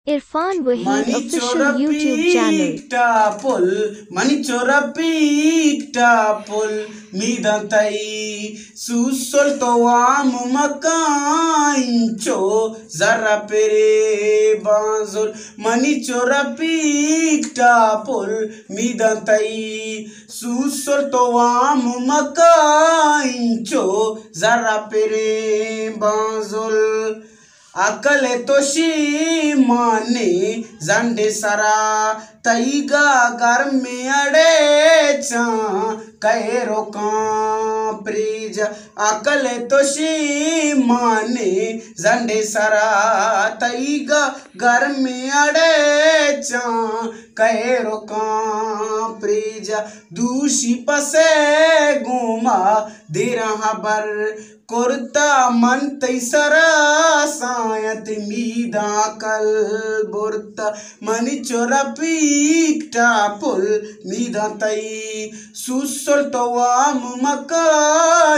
Irfan Waheed official Manichora YouTube channel. Manichora pictapul midantai susolto amo macaincho zarra pere banzol Manichora pictapul midantai susolto amo macaincho zarra pere banzol अकल तोशी माने जंडे सरा तईगा घर में अड़े चा कहे रोका प्रीज अकल तोशी माने जंडे सरा तईगा घर में अड़े चा कहे रोका प्रीज दूषी पसे घुमा दे रहा बर कुर्ता मन तैसरा सायत मीदा कल बुर्ता मनिचोरा पीकटा पुल मीदा तई सुसल तवा मका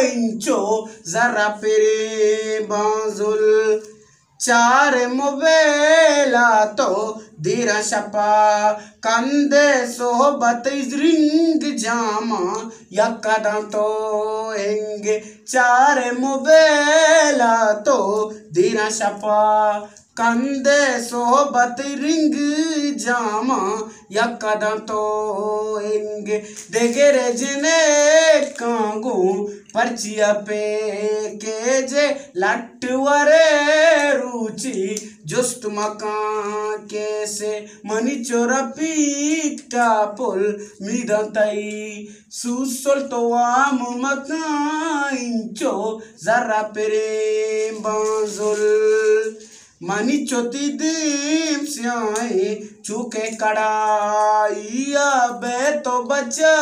इंचो जरा पेरे बाजुल चार मोबेला तो दीरा शपा कंदे सोहबत रिंग जामा यकदा तो हेंगे चार मोबेला तो दीरा शपा कंदे सोहबत रिंग जामा यकदा तो हेंगे देगरे जने कांगू पर्चिया पे के जे लटवरे रुचि जुस्त मकान कैसे मनिचोरा पीकटा पुल मिदंतई सुसल तो आम मकाइंचो जरा पेरे बांजुल मनिचोती दीम स्याए चुके कड़ाइया बे तो बचा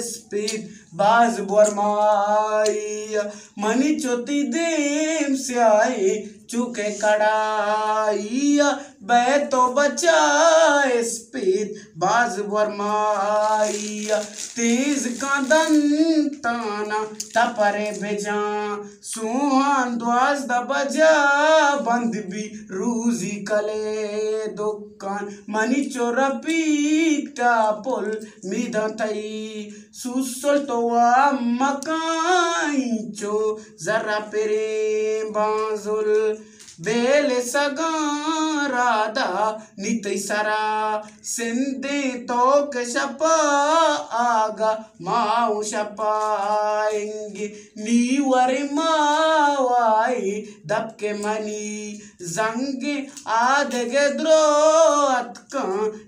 स्पीड बाज बरमाइया मनिचोती दीम स्याए चुके कड़ाइया बे तो बचा स्पीड बाज बरमाइया तेज का दंताना तपरे बेजा सुहान द्वास दबजा बंद भी रूजी कले दुकान मनिचोरा पीकटा पुल मिदंतई सुसल तो मकाइंचो जरा पेरे बाजुल बेले सगारादा नितई सरा सिंधे तो कशपा आगा माऊ शपाएंगे नीवरे मावाई दबके मनी जंगे आदगे द्रो अतका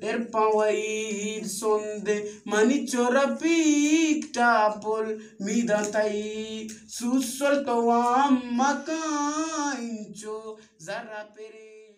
इरपावई सुंदे मनी चोरा पीकटा पुल मिदंतई सुसल तो मकाइंचो जरा पेरे